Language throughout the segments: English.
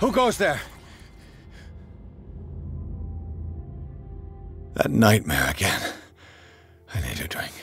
Who goes there? That nightmare again. I need a drink.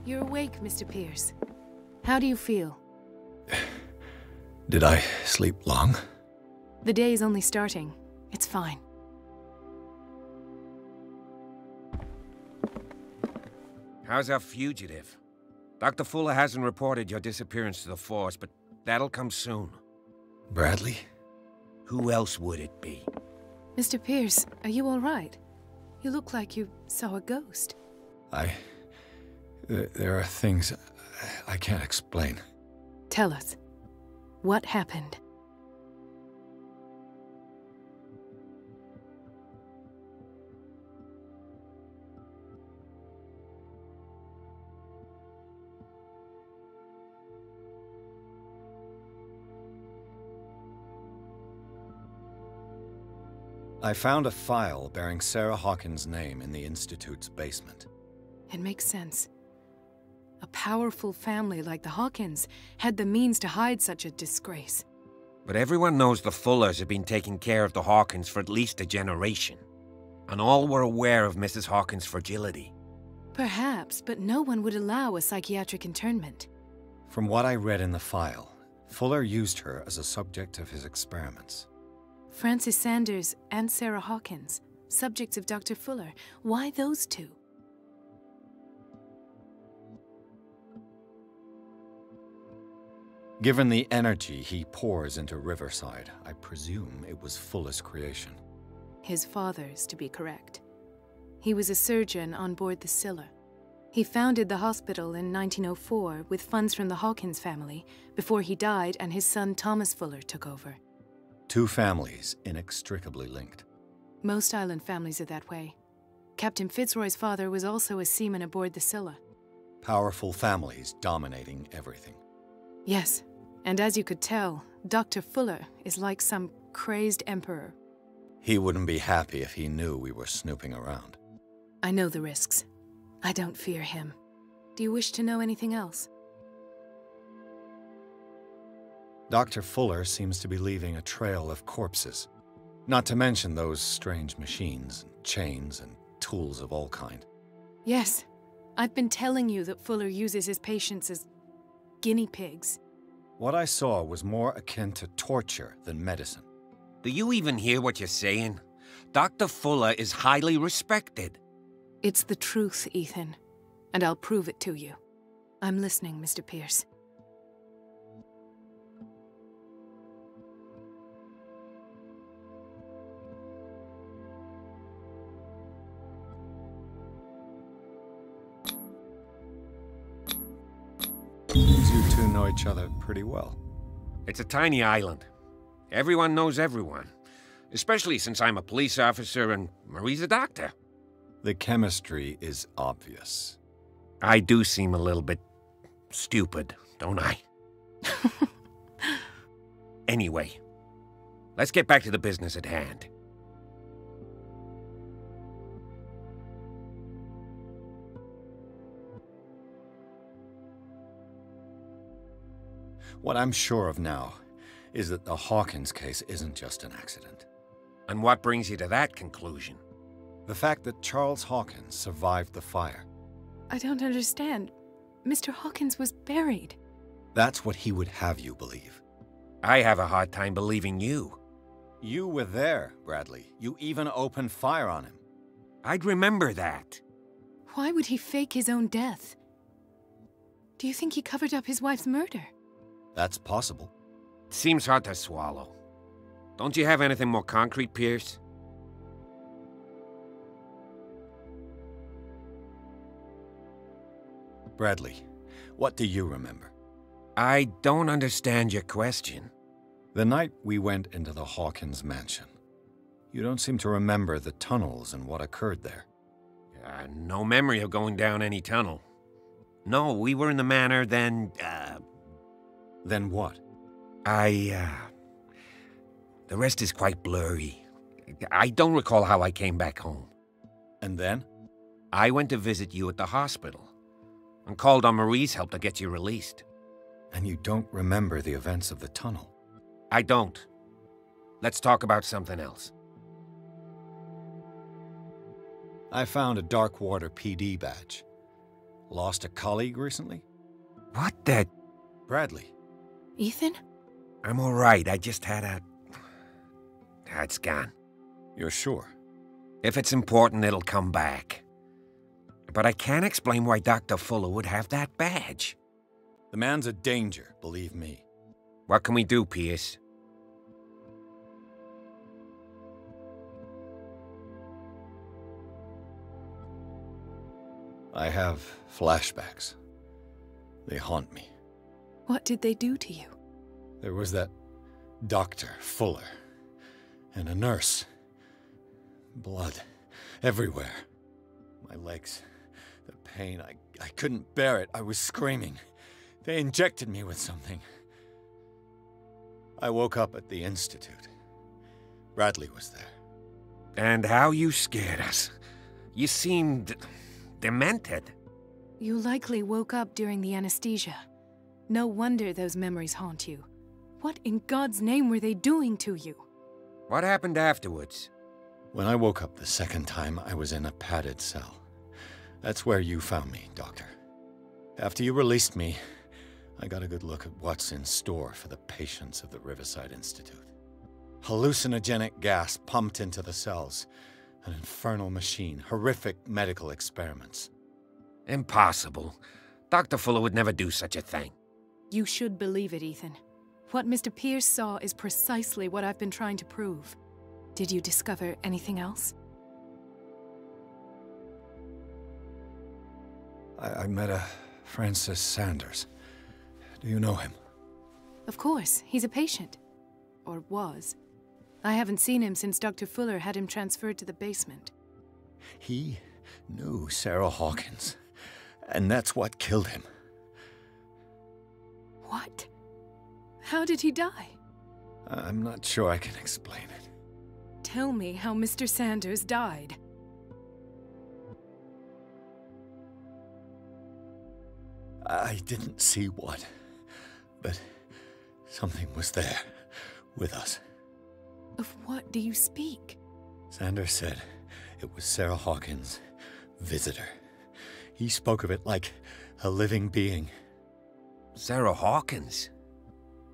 You're awake, Mr. Pierce. How do you feel? Did I sleep long? The day is only starting. It's fine. How's our fugitive? Dr. Fuller hasn't reported your disappearance to the force, but that'll come soon. Bradley? Who else would it be? Mr. Pierce, are you all right? You look like you saw a ghost. There are things I can't explain. Tell us. What happened? I found a file bearing Sara Hawkins' name in the Institute's basement. It makes sense. A powerful family like the Hawkins had the means to hide such a disgrace. But everyone knows the Fullers have been taking care of the Hawkins for at least a generation. And all were aware of Mrs. Hawkins' fragility. Perhaps, but no one would allow a psychiatric internment. From what I read in the file, Fuller used her as a subject of his experiments. Francis Sanders and Sara Hawkins, subjects of Dr. Fuller. Why those two? Given the energy he pours into Riverside, I presume it was Fuller's creation. His father's, to be correct. He was a surgeon on board the Scylla. He founded the hospital in 1904 with funds from the Hawkins family before he died and his son Thomas Fuller took over. Two families inextricably linked. Most island families are that way. Captain Fitzroy's father was also a seaman aboard the Scylla. Powerful families dominating everything. Yes, and as you could tell, Dr. Fuller is like some crazed emperor. He wouldn't be happy if he knew we were snooping around. I know the risks. I don't fear him. Do you wish to know anything else? Dr. Fuller seems to be leaving a trail of corpses. Not to mention those strange machines, and chains, and tools of all kind. Yes. I've been telling you that Fuller uses his patients as guinea pigs. What I saw was more akin to torture than medicine. Do you even hear what you're saying? Dr. Fuller is highly respected. It's the truth, Ethan. And I'll prove it to you. I'm listening, Mr. Pierce. You two know each other pretty well. It's a tiny island. Everyone knows everyone. Especially since I'm a police officer and Marie's a doctor. The chemistry is obvious. I do seem a little bit stupid, don't I? Anyway, let's get back to the business at hand. What I'm sure of now is that the Hawkins case isn't just an accident. And what brings you to that conclusion? The fact that Charles Hawkins survived the fire. I don't understand. Mr. Hawkins was buried. That's what he would have you believe. I have a hard time believing you. You were there, Bradley. You even opened fire on him. I'd remember that. Why would he fake his own death? Do you think he covered up his wife's murder? That's possible. Seems hard to swallow. Don't you have anything more concrete, Pierce? Bradley, what do you remember? I don't understand your question. The night we went into the Hawkins mansion. You don't seem to remember the tunnels and what occurred there. No memory of going down any tunnel. No, we were in the manor, then, Then what? The rest is quite blurry. I don't recall how I came back home. And then? I went to visit you at the hospital, and called on Marie's help to get you released. And you don't remember the events of the tunnel? I don't. Let's talk about something else. I found a Darkwater PD badge. Lost a colleague recently? What the... Bradley. Ethan? I'm all right. I just had a... It's gone. You're sure? If it's important, it'll come back. But I can't explain why Dr. Fuller would have that badge. The man's a danger, believe me. What can we do, Pierce? I have flashbacks. They haunt me. What did they do to you? There was that Dr. Fuller and a nurse. Blood everywhere. My legs, the pain, I couldn't bear it. I was screaming. They injected me with something. I woke up at the Institute. Bradley was there. And how you scared us. You seemed... demented. You likely woke up during the anesthesia. No wonder those memories haunt you. What in God's name were they doing to you? What happened afterwards? When I woke up the second time, I was in a padded cell. That's where you found me, Doctor. After you released me, I got a good look at what's in store for the patients of the Riverside Institute. Hallucinogenic gas pumped into the cells. An infernal machine, horrific medical experiments. Impossible. Dr. Fuller would never do such a thing. You should believe it, Ethan. What Mr. Pierce saw is precisely what I've been trying to prove. Did you discover anything else? I met a Francis Sanders. Do you know him? Of course, he's a patient. Or was. I haven't seen him since Dr. Fuller had him transferred to the basement. He knew Sarah Hawkins, and that's what killed him. What? How did he die? I'm not sure I can explain it. Tell me how Mr. Sanders died. I didn't see what, but something was there, with us. Of what do you speak? Sanders said it was Sarah Hawkins' visitor. He spoke of it like a living being. Sarah Hawkins?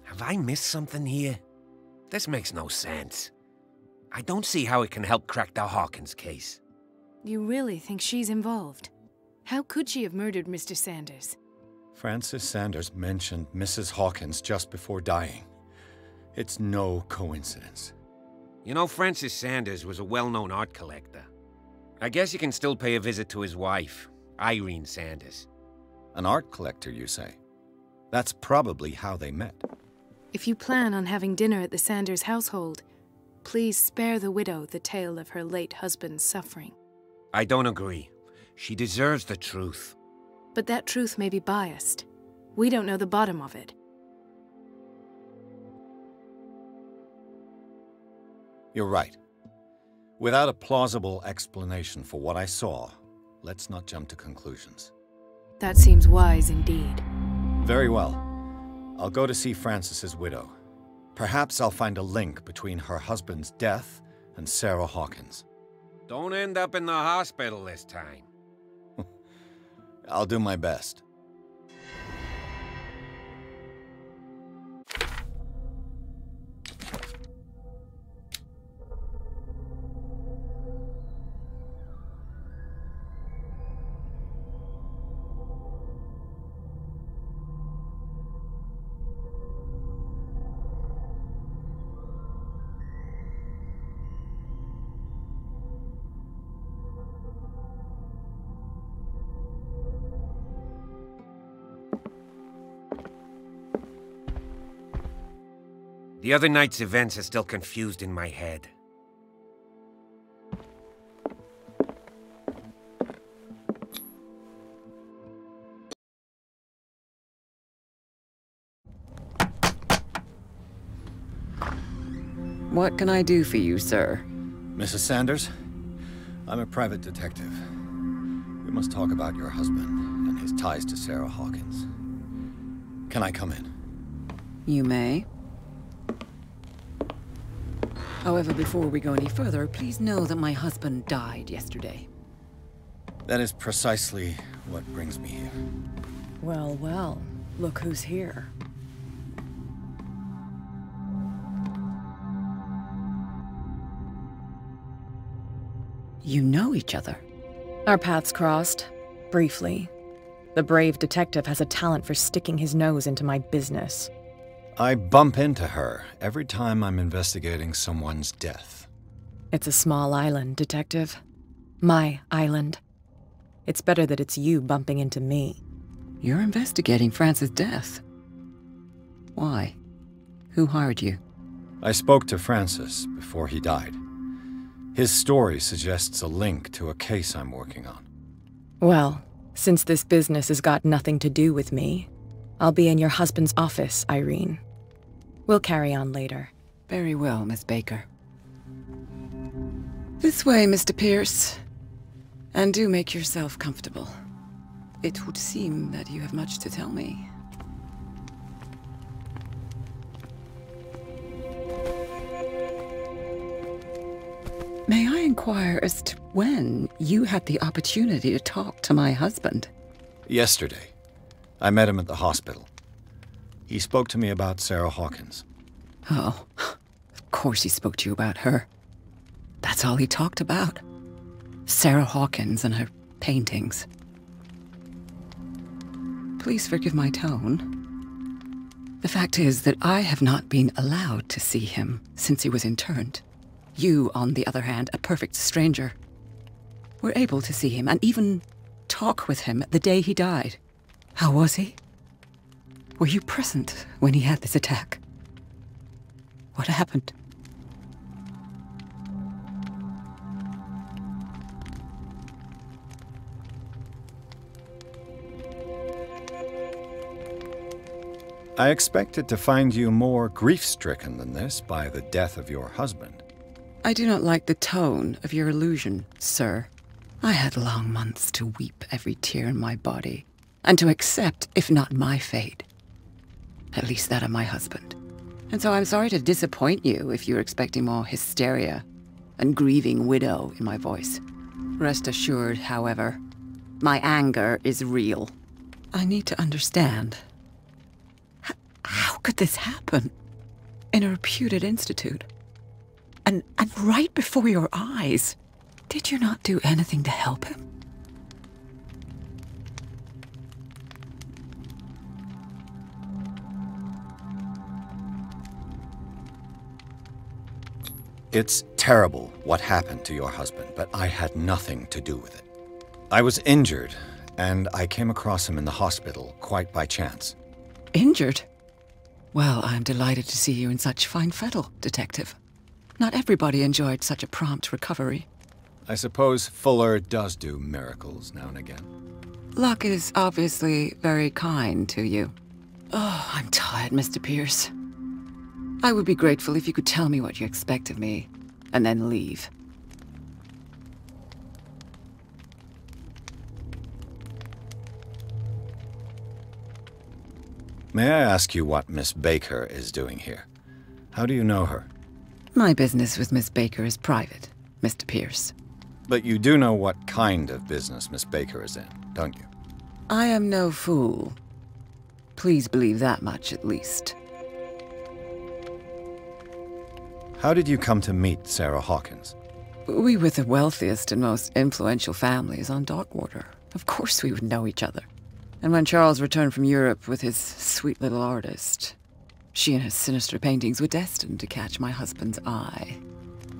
Have I missed something here? This makes no sense. I don't see how it can help crack the Hawkins case. You really think she's involved? How could she have murdered Mr. Sanders? Francis Sanders mentioned Mrs. Hawkins just before dying. It's no coincidence. You know, Francis Sanders was a well-known art collector. I guess you can still pay a visit to his wife, Irene Sanders. An art collector, you say? That's probably how they met. If you plan on having dinner at the Sanders household, please spare the widow the tale of her late husband's suffering. I don't agree. She deserves the truth. But that truth may be biased. We don't know the bottom of it. You're right. Without a plausible explanation for what I saw, let's not jump to conclusions. That seems wise indeed. Very well. I'll go to see Francis's widow. Perhaps I'll find a link between her husband's death and Sara Hokins. Don't end up in the hospital this time. I'll do my best. The other night's events are still confused in my head. What can I do for you, sir? Mrs. Sanders, I'm a private detective. We must talk about your husband and his ties to Sara Hokins. Can I come in? You may. However, before we go any further, please know that my husband died yesterday. That is precisely what brings me here. Well, well, look who's here. You know each other? Our paths crossed, briefly. The brave detective has a talent for sticking his nose into my business. I bump into her every time I'm investigating someone's death. It's a small island, Detective. My island. It's better that it's you bumping into me. You're investigating Francis' death. Why? Who hired you? I spoke to Francis before he died. His story suggests a link to a case I'm working on. Well, since this business has got nothing to do with me, I'll be in your husband's office, Irene. We'll carry on later. Very well, Miss Baker. This way, Mr. Pierce. And do make yourself comfortable. It would seem that you have much to tell me. May I inquire as to when you had the opportunity to talk to my husband? Yesterday. I met him at the hospital. He spoke to me about Sara Hokins. Oh, of course he spoke to you about her. That's all he talked about. Sara Hokins and her paintings. Please forgive my tone. The fact is that I have not been allowed to see him since he was interned. You, on the other hand, a perfect stranger, were able to see him and even talk with him the day he died. How was he? Were you present when he had this attack? What happened? I expected to find you more grief-stricken than this by the death of your husband. I do not like the tone of your allusion, sir. I had long months to weep every tear in my body, and to accept, if not my fate, at least that of my husband. And so I'm sorry to disappoint you if you're expecting more hysteria and grieving widow in my voice. Rest assured, however, my anger is real. I need to understand. How could this happen? In a reputed institute? And right before your eyes? Did you not do anything to help him? It's terrible what happened to your husband, but I had nothing to do with it. I was injured, and I came across him in the hospital quite by chance. Injured? Well, I'm delighted to see you in such fine fettle, Detective. Not everybody enjoyed such a prompt recovery. I suppose Fuller does do miracles now and again. Luck is obviously very kind to you. Oh, I'm tired, Mr. Pierce. I would be grateful if you could tell me what you expect of me, and then leave. May I ask you what Miss Baker is doing here? How do you know her? My business with Miss Baker is private, Mr. Pierce. But you do know what kind of business Miss Baker is in, don't you? I am no fool. Please believe that much, at least. How did you come to meet Sara Hokins? We were the wealthiest and most influential families on Darkwater. Of course we would know each other. And when Charles returned from Europe with his sweet little artist, she and his sinister paintings were destined to catch my husband's eye.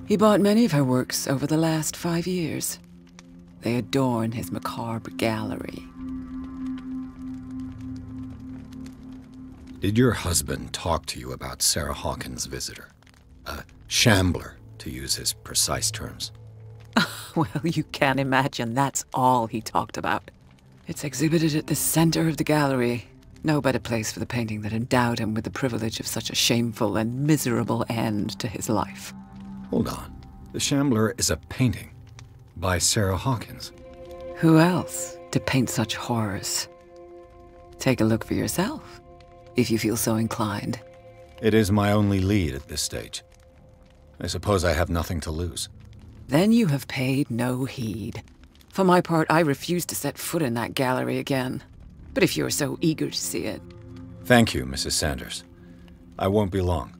He bought many of her works over the last 5 years. They adorn his macabre gallery. Did your husband talk to you about Sara Hokins' visitor? A shambler, to use his precise terms. Well, you can imagine that's all he talked about. It's exhibited at the center of the gallery. No better place for the painting that endowed him with the privilege of such a shameful and miserable end to his life. Hold on. The Shambler is a painting by Sara Hokins. Who else to paint such horrors? Take a look for yourself, if you feel so inclined. It is my only lead at this stage. I suppose I have nothing to lose. Then you have paid no heed. For my part, I refuse to set foot in that gallery again. But if you're so eager to see it... Thank you, Mrs. Sanders. I won't be long.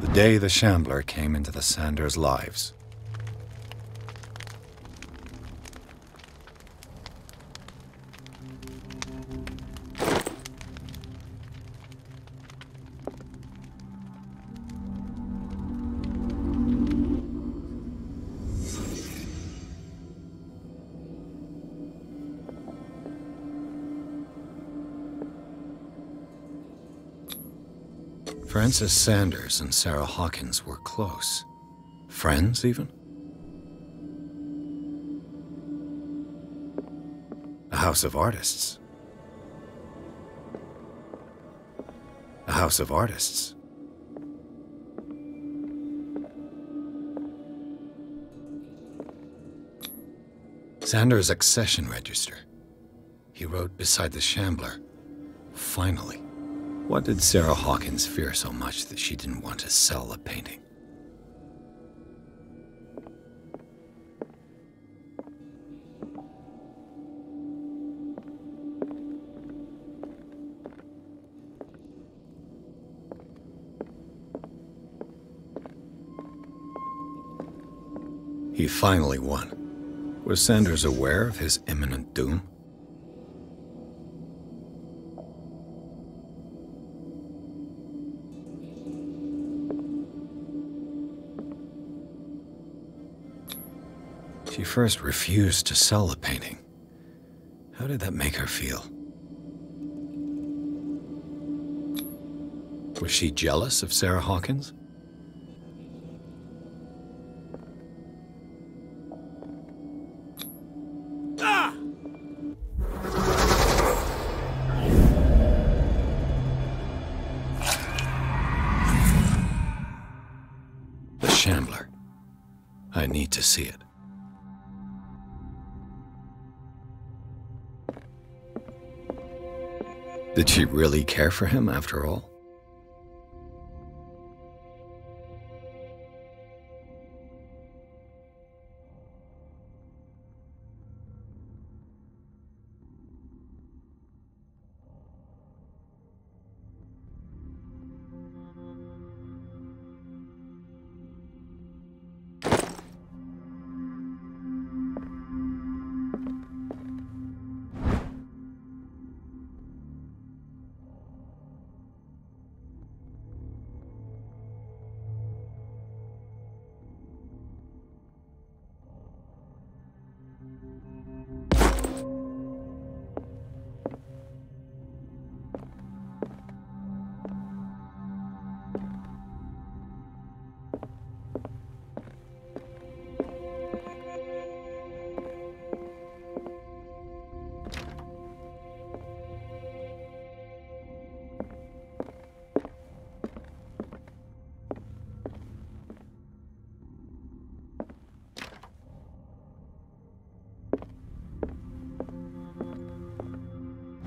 The day the Shambler came into the Sanders' lives. Frances Sanders and Sara Hokins were close. Friends, even? A house of artists. A house of artists. Sanders' accession register. He wrote beside the Shambler, "Finally." What did Sara Hokins fear so much that she didn't want to sell the painting? He finally won. Was Sanders aware of his imminent doom? She first refused to sell the painting. How did that make her feel? Was she jealous of Sara Hokins? The Shambler. I need to see it. Did she really care for him after all?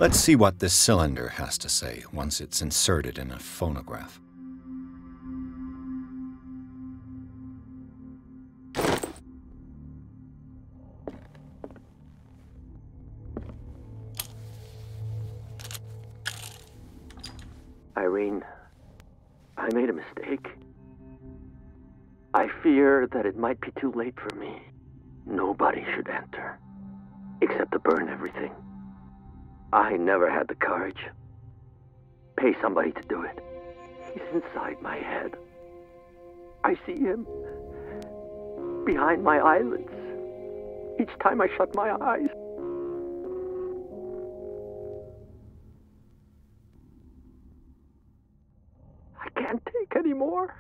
Let's see what this cylinder has to say once it's inserted in a phonograph. Irene, I made a mistake. I fear that it might be too late for me. Nobody should enter, except to burn everything. I never had the courage. Pay somebody to do it. He's inside my head. I see him behind my eyelids each time I shut my eyes. I can't take any more.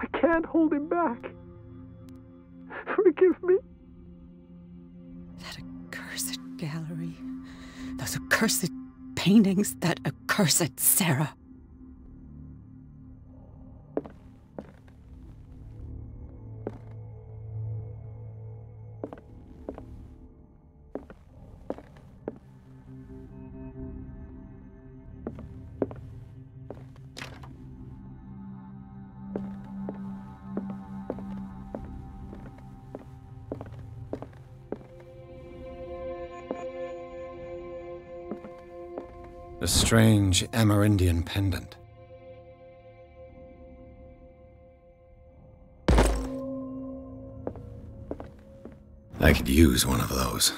I can't hold him back. Forgive me. That accursed gallery. Those accursed paintings. That accursed Sarah. A strange Amerindian pendant. I could use one of those.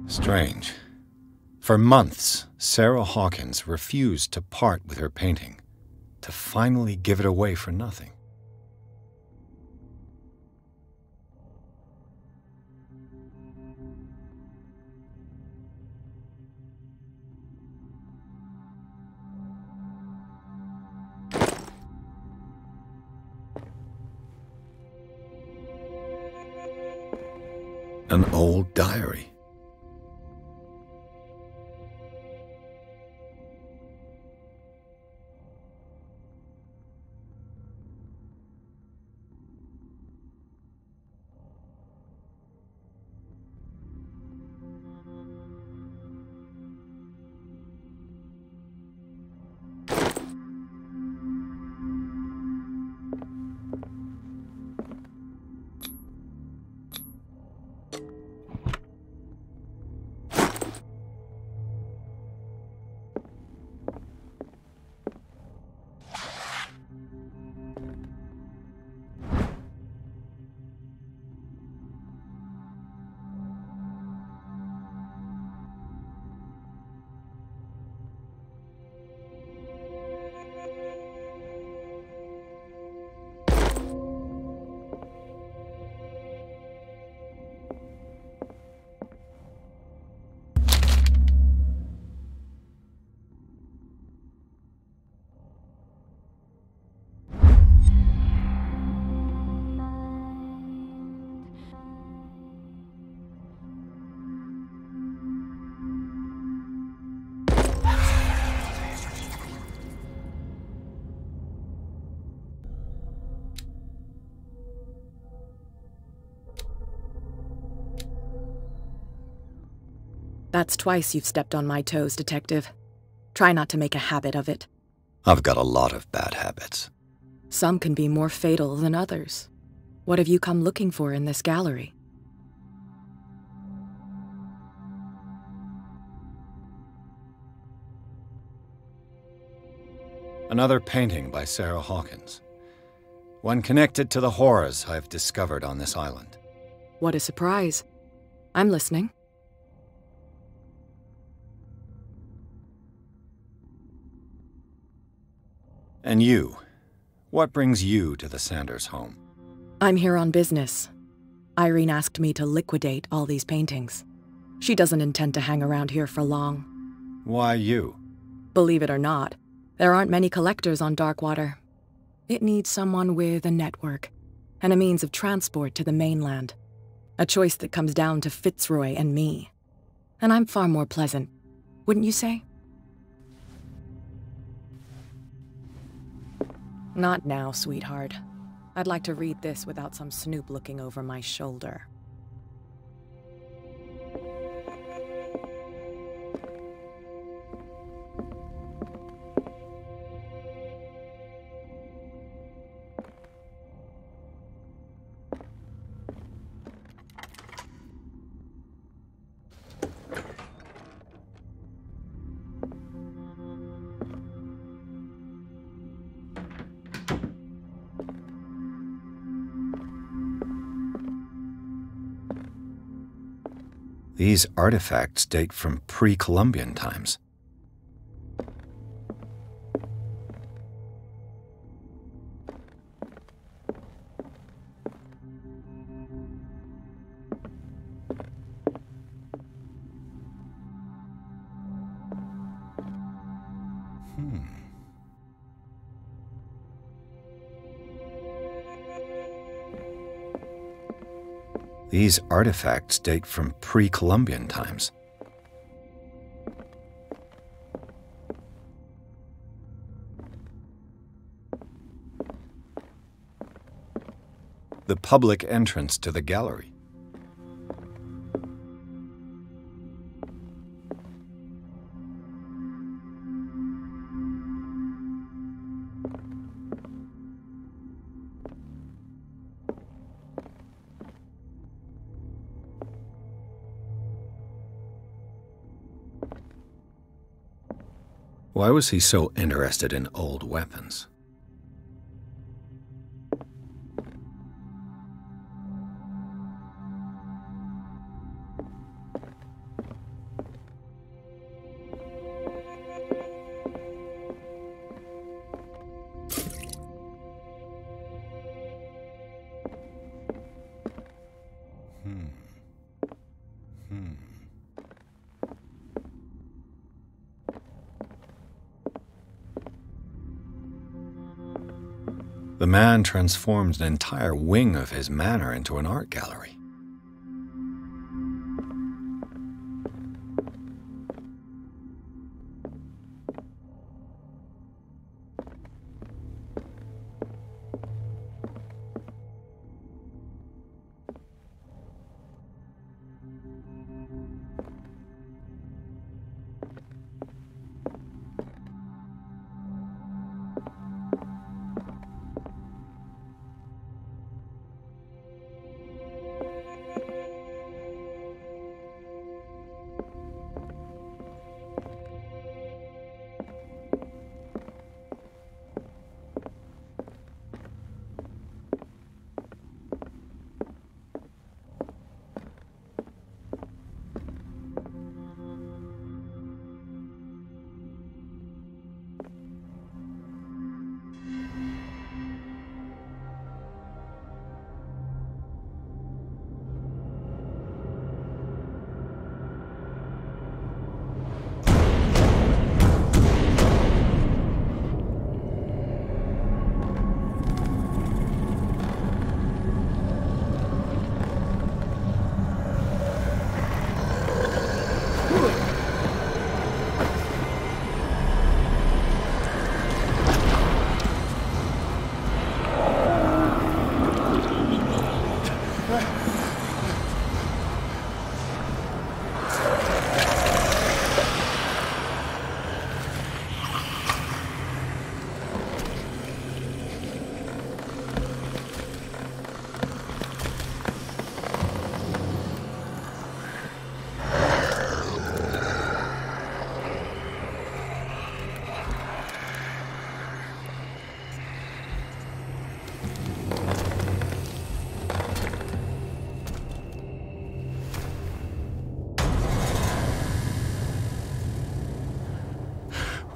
Strange. For months, Sara Hawkins refused to part with her painting, to finally give it away for nothing. An old diary. That's twice you've stepped on my toes, Detective. Try not to make a habit of it. I've got a lot of bad habits. Some can be more fatal than others. What have you come looking for in this gallery? Another painting by Sары Hoking's. One connected to the horrors I've discovered on this island. What a surprise. I'm listening. And you? What brings you to the Sanders home? I'm here on business. Irene asked me to liquidate all these paintings. She doesn't intend to hang around here for long. Why you? Believe it or not, there aren't many collectors on Darkwater. It needs someone with a network and a means of transport to the mainland. A choice that comes down to Fitzroy and me. And I'm far more pleasant, wouldn't you say? Not now, sweetheart. I'd like to read this without some snoop looking over my shoulder. These artifacts date from pre-Columbian times. These artifacts date from pre-Columbian times. The public entrance to the gallery. Why was he so interested in old weapons? The man transformed an entire wing of his manor into an art gallery.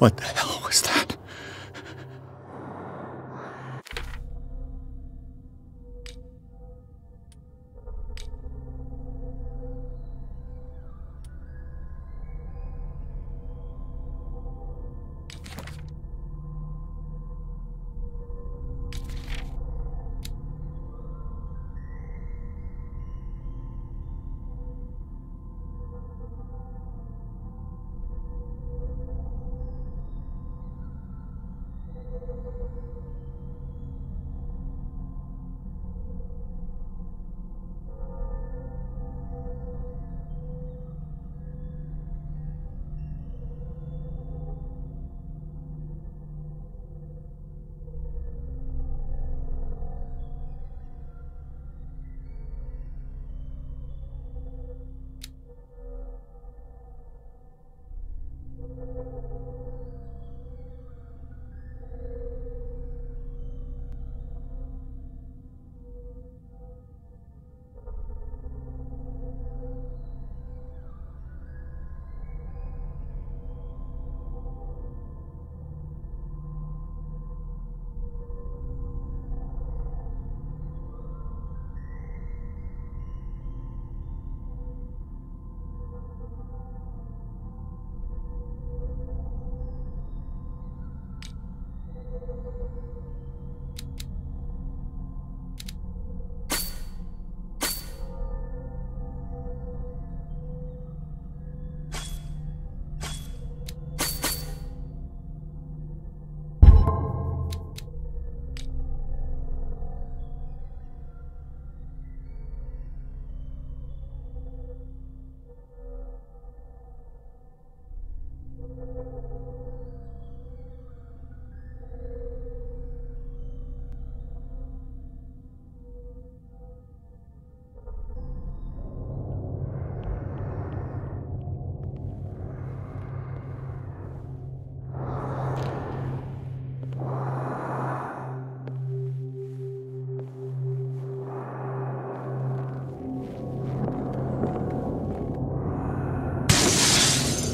What the hell was that?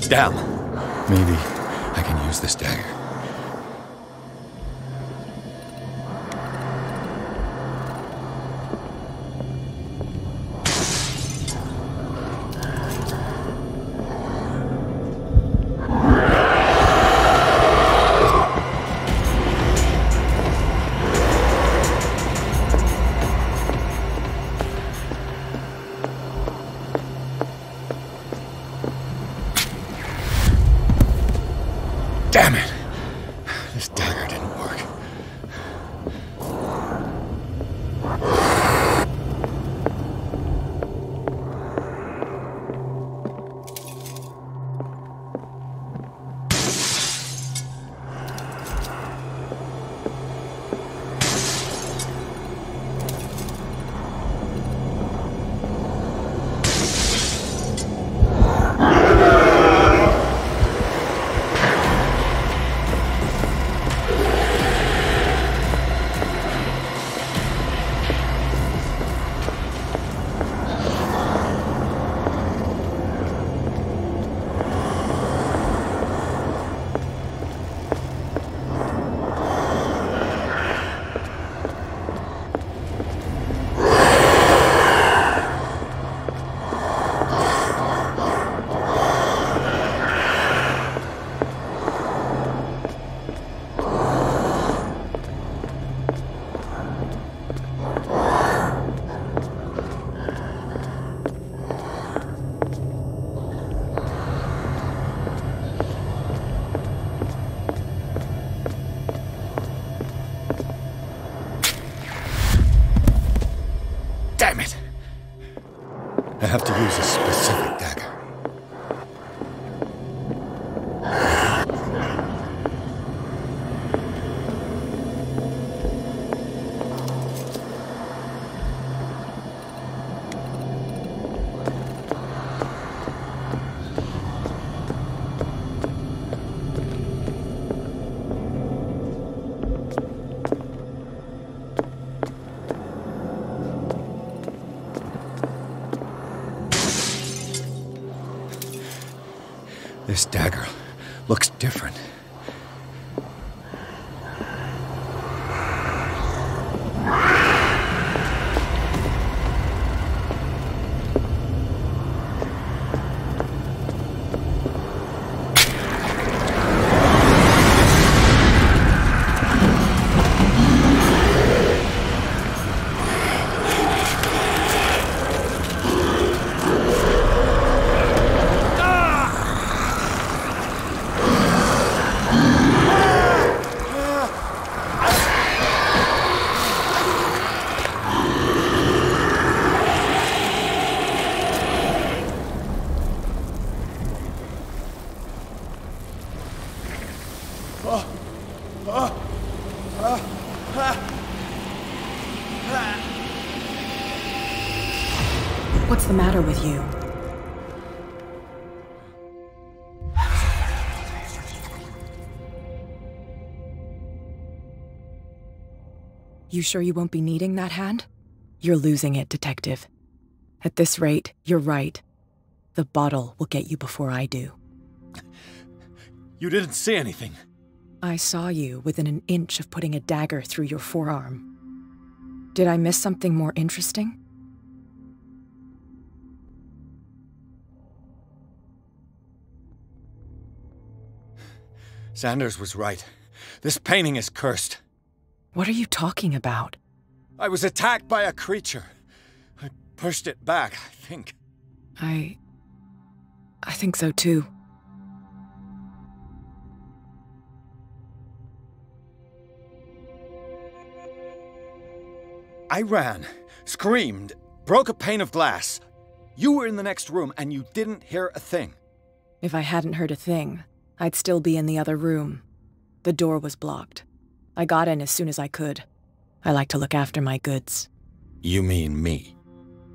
Damn. Maybe I can use this dagger. Damn it! This dagger didn't work. Damn it! I have to use a specific dagger. This dagger looks different. matter with you? You sure you won't be needing that hand? You're losing it, Detective. At this rate, you're right. The bottle will get you before I do. You didn't see anything. I saw you within an inch of putting a dagger through your forearm. Did I miss something more interesting? Sanders was right. This painting is cursed. What are you talking about? I was attacked by a creature. I pushed it back, I think. I think so too. I ran, screamed, broke a pane of glass. You were in the next room and you didn't hear a thing. If I hadn't heard a thing, I'd still be in the other room. The door was blocked. I got in as soon as I could. I like to look after my goods. You mean me?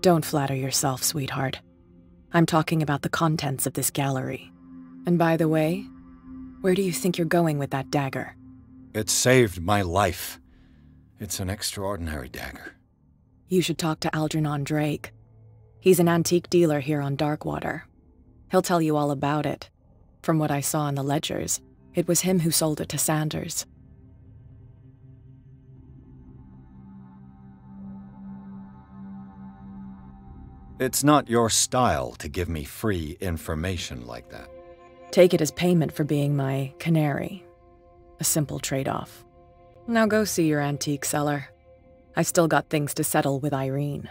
Don't flatter yourself, sweetheart. I'm talking about the contents of this gallery. And by the way, where do you think you're going with that dagger? It saved my life. It's an extraordinary dagger. You should talk to Algernon Drake. He's an antique dealer here on Darkwater. He'll tell you all about it. From what I saw in the ledgers, it was him who sold it to Sanders. It's not your style to give me free information like that. Take it as payment for being my canary. A simple trade-off. Now go see your antique seller. I've still got things to settle with Irene.